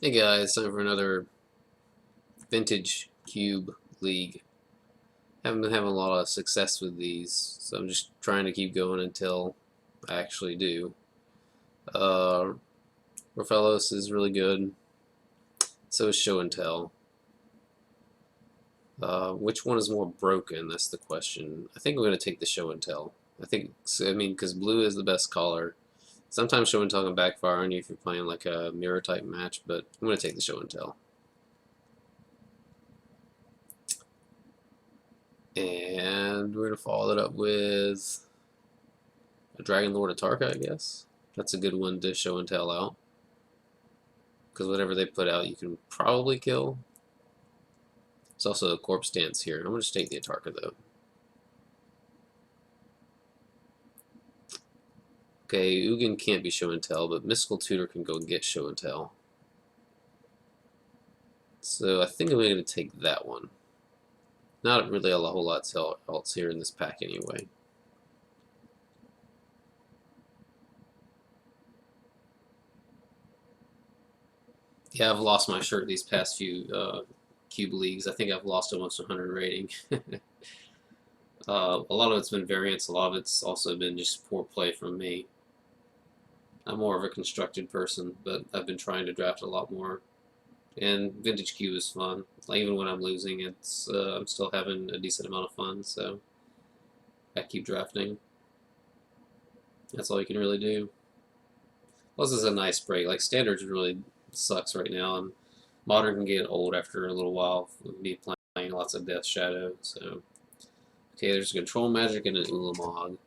Hey guys, time for another Vintage Cube League. Haven't been having a lot of success with these, so I'm just trying to keep going until I actually do. Uh, Rofellos is really good. So is Show and Tell. Which one is more broken? That's the question. I think I'm going to take the Show and Tell. Because blue is the best color. Sometimes Show and Tell can backfire on you if you're playing like a mirror type match, but I'm going to take the Show and Tell. And we're going to follow that up with a Dragon Lord Atarka, I guess. That's a good one to show and tell out. Because whatever they put out, you can probably kill. There's also a Corpse Dance here. I'm going to just take the Atarka, though. Okay, Ugin can't be show and tell, but Mystical Tutor can go get show and tell. So I think I'm going to take that one. Not really a whole lot else here in this pack anyway. Yeah, I've lost my shirt these past few Cube Leagues. I think I've lost almost 100 rating. A lot of it's been variance, a lot of it's also been just poor play from me. I'm more of a constructed person, but I've been trying to draft a lot more. And Vintage Cube is fun. Like, even when I'm losing, I'm still having a decent amount of fun, so I keep drafting. That's all you can really do. Plus, it's a nice break. Like, Standards really sucks right now, and Modern can get old after a little while with me playing lots of Death Shadow, so... Okay, there's Control Magic and an Ulamog.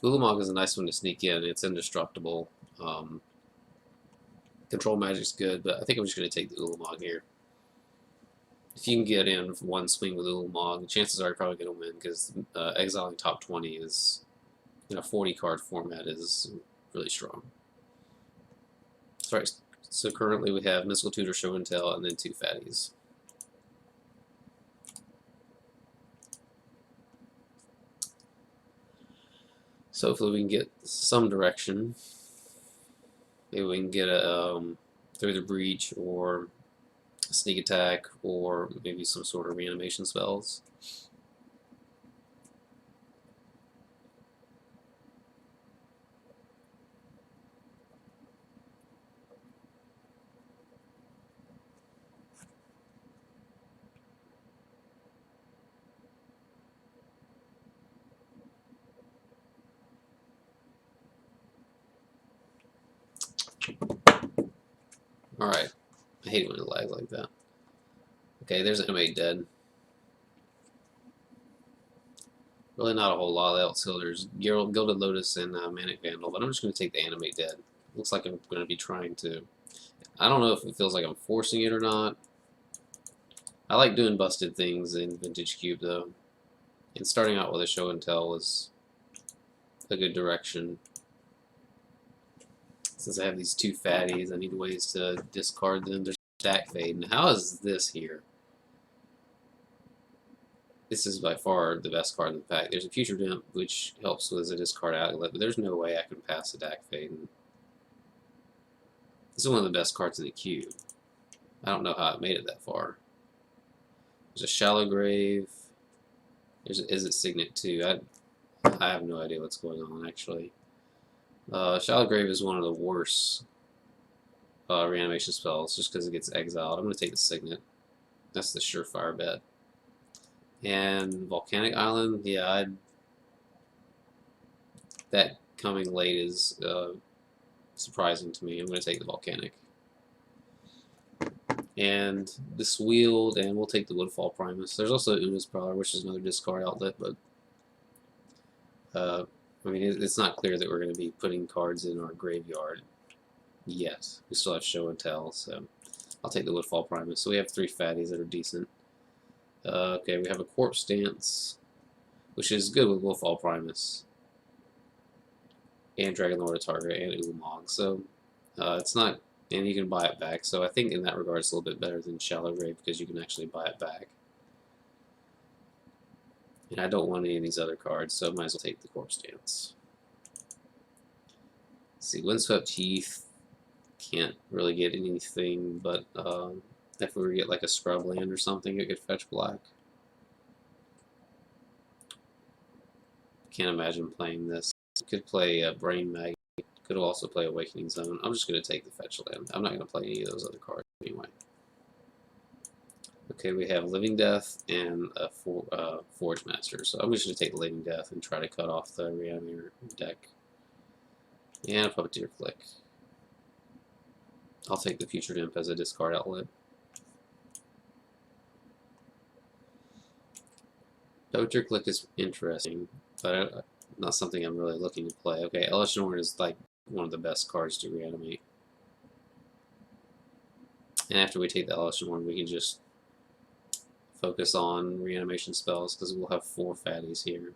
Ulamog is a nice one to sneak in. It's indestructible. Control Magic's good, but I think I'm just going to take the Ulamog here. If you can get in for one swing with Ulamog, the chances are you're probably going to win because exiling top 20 is, in a 40 card format, is really strong. Alright, so currently we have Mystical Tutor, Show and Tell, and then two fatties. So hopefully we can get some direction. Maybe we can get a through the breach or a sneak attack or maybe some sort of reanimation spells. Alright. I hate when it lags like that. Okay, there's Animate Dead. Really not a whole lot else. So there's Gilded Lotus and Manic Vandal, but I'm just going to take the Animate Dead. Looks like I'm going to be trying to... I don't know if it feels like I'm forcing it or not. I like doing busted things in Vintage Cube, though. And starting out with a Show and Tell was a good direction. Since I have these two fatties, I need ways to discard them. There's Stack Fade. And how is this here? This is by far the best card in the pack. There's a Future Dimp, which helps with a discard outlet, but there's no way I can pass a Stack Fade. This is one of the best cards in the cube. I don't know how it made it that far. There's a Shallow Grave. Is it Signet too? I have no idea what's going on, actually. Shallow Grave is one of the worst reanimation spells just because it gets exiled. I'm going to take the Signet. That's the surefire bet. And Volcanic Island, yeah, that coming late is surprising to me. I'm going to take the Volcanic. And this Wield, and we'll take the Woodfall Primus. There's also Una's Prowler, which is another discard outlet, but I mean, it's not clear that we're going to be putting cards in our graveyard yet. We still have Show and Tell, so I'll take the Woodfall Primus. So we have three fatties that are decent. Okay, we have a Corpse Dance, which is good with Woodfall Primus, and Dragon Lord Atarka, and Ulamog. So it's not, and you can buy it back. So I think in that regard it's a little bit better than Shallow Grave because you can actually buy it back. And I don't want any of these other cards, so I might as well take the Corpse Dance. see, Windswept Heath can't really get anything, but if we were to get like a scrub land or something, it could fetch black. Can't imagine playing this. Could play a Brain Magnet. Could also play Awakening Zone. I'm just going to take the fetch land. I'm not going to play any of those other cards anyway. Okay, we have Living Death and a Forge Master. So I'm just going to take the Living Death and try to cut off the Reanimator deck. And a Puppeteer Click. I'll take the Putrid Imp as a discard outlet. Puppeteer Click is interesting, but not something I'm really looking to play. Okay, Elesh Norn is like one of the best cards to reanimate. And after we take the Elesh Norn, we can just focus on reanimation spells because we'll have 4 fatties here.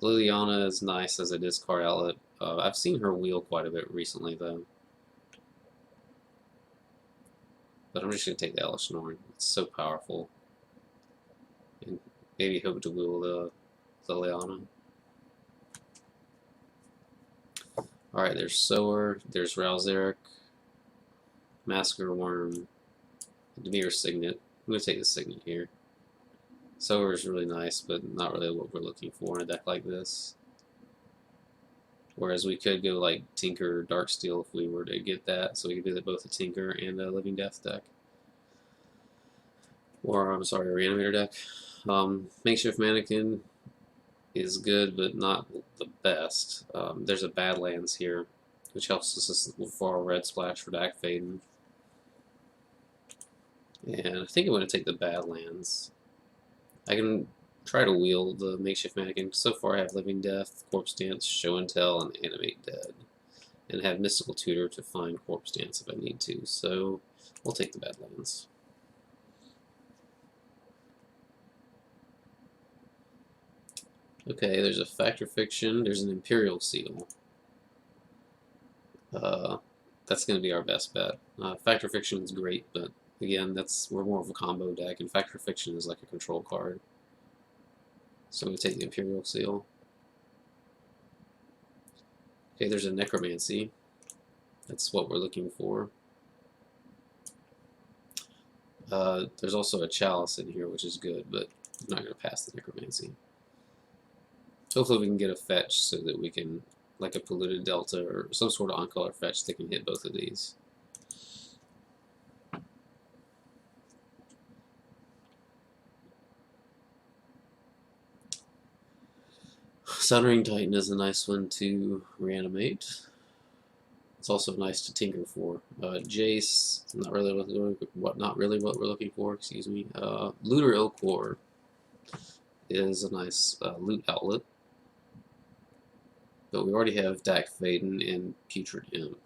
Liliana is nice as a discard outlet. I've seen her wheel quite a bit recently, though. But I'm just going to take the Elesh Norn. It's so powerful. And maybe hope to wheel the Liliana. Alright, there's Sower, there's Ralzeric, Massacre Worm, Dimir Signet. I'm going to take the Signet here. Sower is really nice, but not really what we're looking for in a deck like this. Whereas we could go like Tinker Darksteel if we were to get that, so we could do both a Tinker and a Living Death deck. Or, I'm sorry, a Reanimator deck. Makeshift Mannequin is good, but not the best. There's a Badlands here, which helps us for a red splash for Dack Fayden. And I think I'm going to take the Badlands. I can try to wheel the Makeshift Mannequin. So far I have Living Death, Corpse Dance, Show and Tell, and Animate Dead. And have Mystical Tutor to find Corpse Dance if I need to. So we'll take the Badlands. Okay, there's a Fact or Fiction, there's an Imperial Seal. That's going to be our best bet. Fact or Fiction is great, but again, we're more of a combo deck, and Fact or Fiction is like a control card. So we take the Imperial Seal. Okay, there's a Necromancy. That's what we're looking for. There's also a Chalice in here, which is good, but I'm not going to pass the Necromancy. Hopefully we can get a fetch so that we can, like a Polluted Delta or some sort of on-color fetch that can hit both of these. Sunring Titan is a nice one to reanimate. It's also nice to tinker for. Jace, not really what we're looking for. Excuse me. Looter Ilkor is a nice loot outlet. But we already have Dack Fayden and Putrid Imp.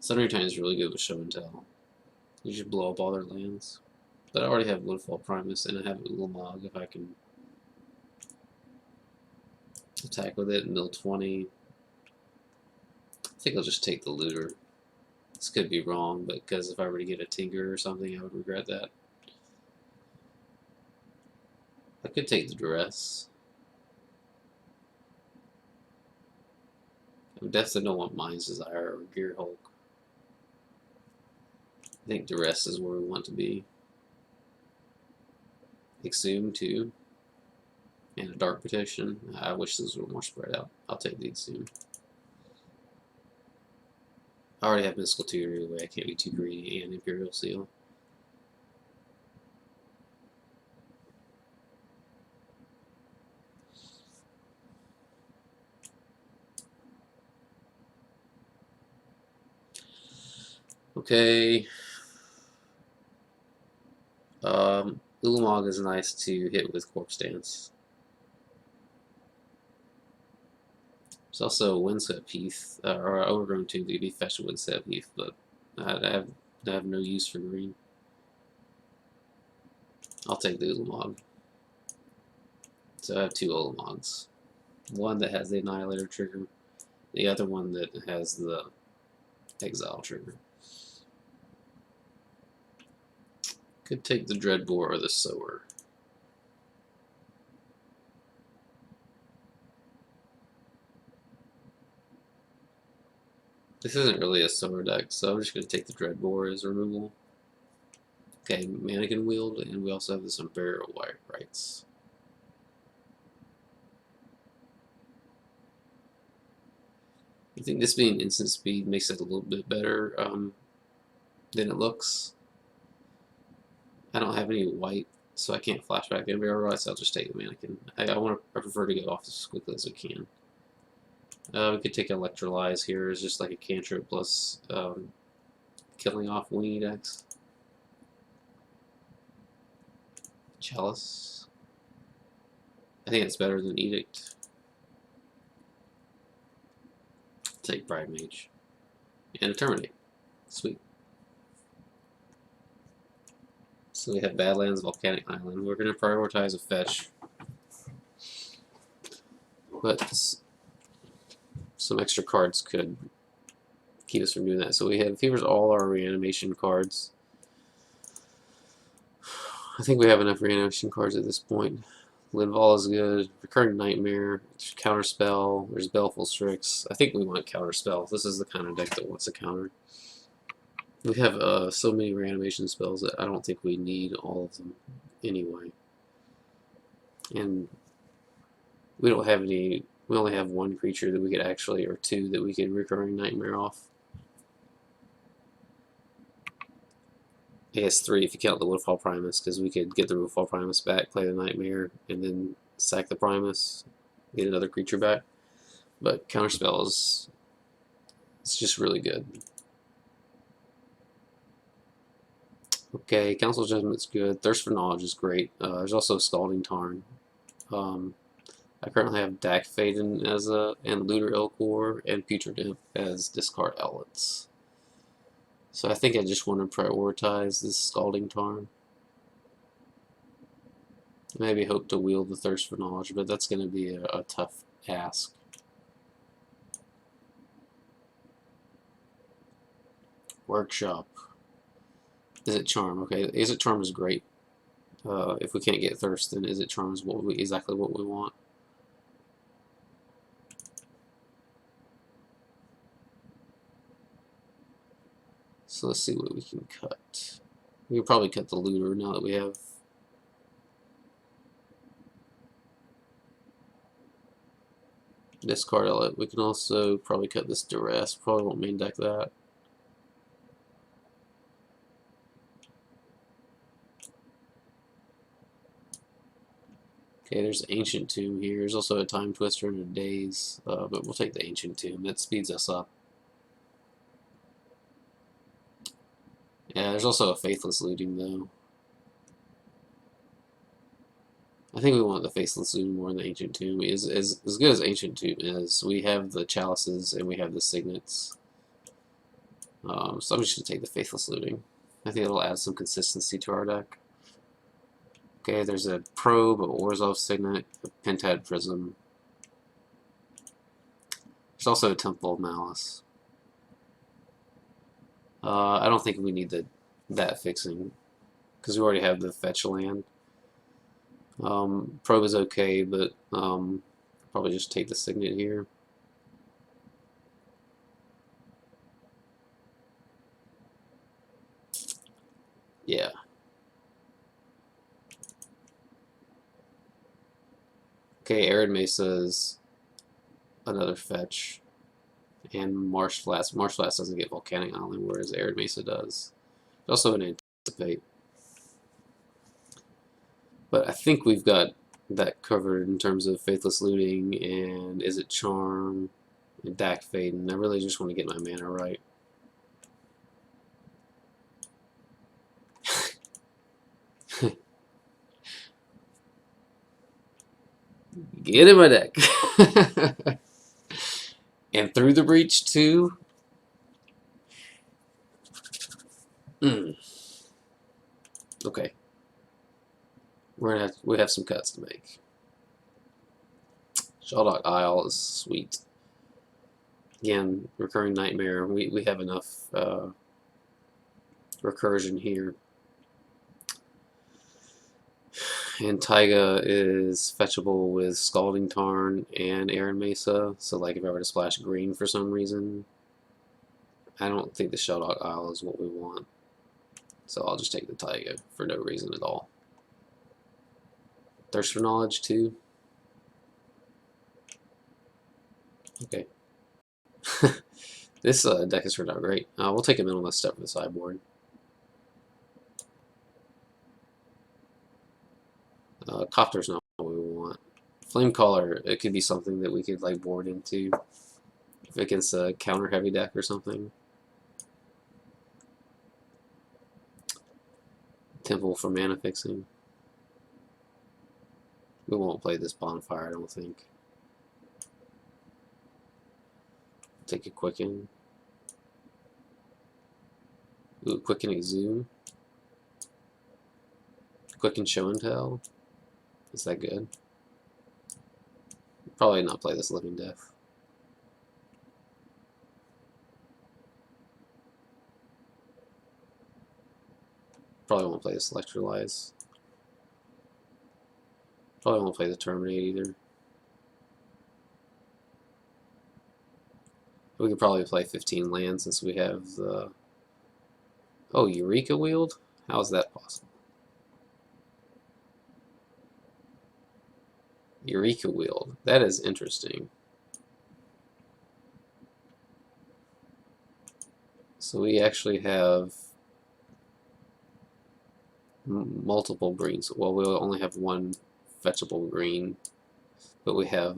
Sunring Titan is really good with Show and Tell. You just blow up all their lands. But I already have Woodfall Primus and I have Ulamog if I can attack with it, mill 20. I think I'll just take the Looter. This could be wrong, but because if I were to get a Tinker or something, I would regret that. I could take the Duress. I definitely don't want Mind's Desire or Gear Hulk. I think Duress is where we want to be. Exhume too. And a Dark Petition. I wish those were more spread out. I'll take the Exhume. I already have Mystical Tutor anyway. I can't be too greedy, and Imperial Seal. Okay. Ulamog is nice to hit with Corpse Dance. There's also Windswept Heath, or Overgrown Tomb that could be fetched with Windswept Heath, but I have no use for green. I'll take the Ulamog. So I have 2 Ulamogs. One that has the Annihilator trigger, the other one that has the Exile trigger. Could take the Dreadbore or the Sower. This isn't really a summer deck, so I'm just going to take the Dreadbore as removal. Okay, Mannequin Wield, and we also have this Unburial Rights. I think this being instant speed makes it a little bit better than it looks. I don't have any white, so I can't flashback the Unburial Rights, so I'll just take the Mannequin. I prefer to get off as quickly as I can. We could take Electrolyze here as just like a cantrip plus killing off Weenie decks. Chalice. I think it's better than Edict. Take Bribe Mage. And a Terminate. Sweet. So we have Badlands, Volcanic Island. We're going to prioritize a fetch. But some extra cards could keep us from doing that. So we have Fever's all our reanimation cards. I think we have enough reanimation cards at this point. Lidval is good. Recurring Nightmare. Counterspell. There's Baleful Strix. I think we want Counterspell. This is the kind of deck that wants a counter. We have so many reanimation spells that I don't think we need all of them anyway. And we don't have any. We only have one creature that we could actually, or two that we could Recurring Nightmare off. I guess three if you count the Woodfall Primus, because we could get the Woodfall Primus back, play the Nightmare, and then sack the Primus, get another creature back. But Counterspell is it's just really good. Okay, Council Judgment's good. Thirst for Knowledge is great. There's also Scalding Tarn. I currently have Dak Faden as and Looter Elcor and Putrid Imp as discard outlets. So I think I just want to prioritize this Scalding Tarn. Maybe hope to wield the Thirst for Knowledge, but that's going to be a tough ask. Workshop. Izzet Charm. Okay, Izzet Charm is great. If we can't get Thirst, then Izzet Charm is exactly what we want. So let's see what we can cut. We can probably cut the Looter now that we have. Discard outlet. We can also probably cut this Duress. Probably won't main deck that. Okay, there's Ancient Tomb here. There's also a Time Twister and a Daze, but we'll take the Ancient Tomb. That speeds us up. Yeah, there's also a Faithless Looting, though. I think we want the Faithless Looting more than the Ancient Tomb. As good as Ancient Tomb is, we have the Chalices and we have the Signets. So I'm just going to take the Faithless Looting. I think it'll add some consistency to our deck. Okay, there's a Probe, a Orzhov Signet, a Pentad Prism. There's also a Temple of Malice. I don't think we need that fixing, because we already have the fetch land. Probe is okay, but probably just take the Signet here. Yeah. Okay, Arid Mesa is another fetch. And Marsh Flats. Marsh Flats doesn't get Volcanic Island, whereas Arid Mesa does. Also an Anticipate. But I think we've got that covered in terms of Faithless Looting and Izzet Charm and Dak Faden. I really just want to get my mana right. Get in my deck. And through the breach too. Okay. We have some cuts to make. Shelldock Isle is sweet. Again, Recurring Nightmare. We have enough recursion here. And Taiga is fetchable with Scalding Tarn and Arid Mesa. So like if I were to splash green for some reason, I don't think the Shelldock Isle is what we want. So I'll just take the Taiga for no reason at all. Thirst for Knowledge too. Okay. This deck has turned out great. We'll take a minimalist step for the sideboard. Copter's not what we want. Flamecaller, it could be something that we could like board into against a counter heavy deck or something. Temple for mana fixing. We won't play this Bonfire, I don't think. Take a Quicken. Ooh, Quicken Exhume. Quicken Show and Tell. Is that good? Probably not play this Living Death. Probably won't play this Electrolyze. Probably won't play the Terminate either. We could probably play 15 lands since we have the... Oh, Eureka Wield? How is that possible? Eureka Wield. That is interesting. So we actually have multiple greens. Well, we'll only have one fetchable green, but we have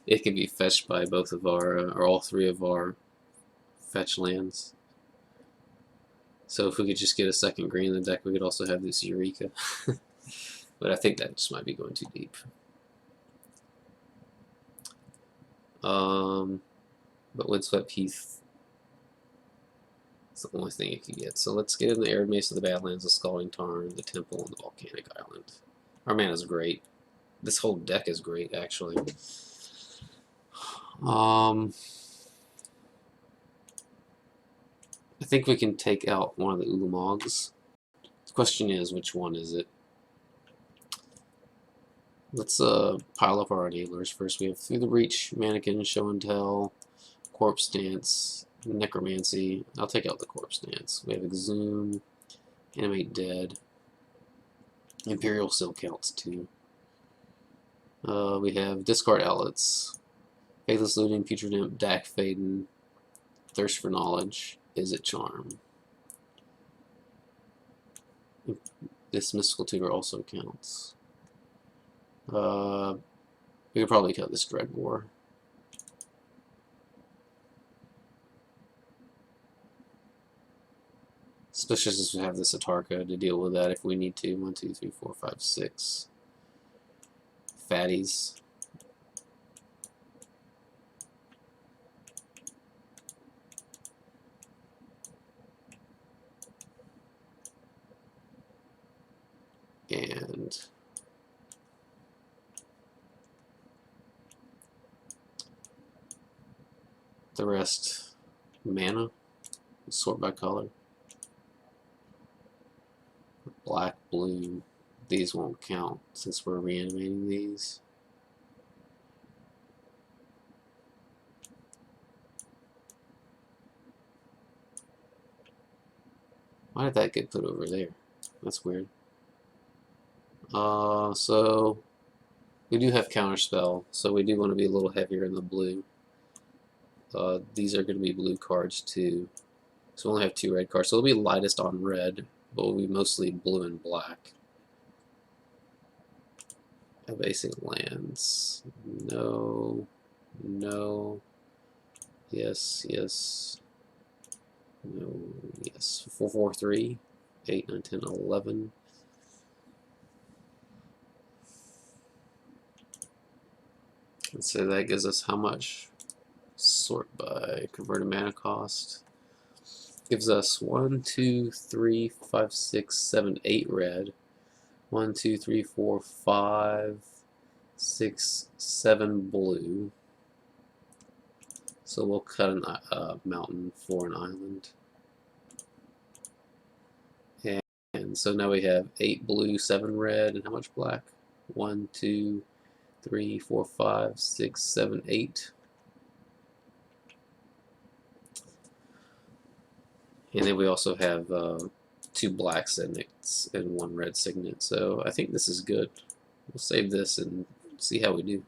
it can be fetched by both of our or all three of our fetch lands. So if we could just get a second green in the deck, we could also have this Eureka. But I think that just might be going too deep. But Windswept Heath is the only thing it can get. So let's get in the Arid Mace of the Badlands, the Scalding Tarn, the Temple, and the Volcanic Island. Our mana is great. This whole deck is great, actually. I think we can take out one of the Ulamogs. The question is, which one is it? Let's pile up our enablers first. We have Through the Breach, Mannequin, Show and Tell, Corpse Dance, Necromancy. I'll take out the Corpse Dance. We have Exhume, Animate Dead, Imperial Seal counts too. We have Discard Outlets, Faithless Looting, Putrid Imp, Dak Faden, Thirst for Knowledge, Izzet Charm. This Mystical Tutor also counts. We could probably cut this Dread War. Especially since we have this Atarka to deal with that if we need to. 1, 2, 3, 4, 5, 6. Fatties. And the rest mana, sort by color. Black, blue, these won't count since we're reanimating these. Why did that get put over there? That's weird. So we do have Counterspell, so we do want to be a little heavier in the blue. These are going to be blue cards too. So we only have 2 red cards. So it'll be lightest on red, but will be mostly blue and black. Basic lands. No. No. Yes. Yes. No. Yes. 4, 4, 3. 8, 9, 10, 11. And so that gives us how much? Sort by converted mana cost. Gives us 1, 2, 3, 5, 6, 7, 8 red. 1, 2, 3, 4, 5, 6, 7 blue. So we'll cut a mountain for an island. And so now we have 8 blue, 7 red, and how much black? 1, 2, 3, 4, 5, 6, 7, 8. And then we also have 2 black signets and 1 red signet. So I think this is good. We'll save this and see how we do.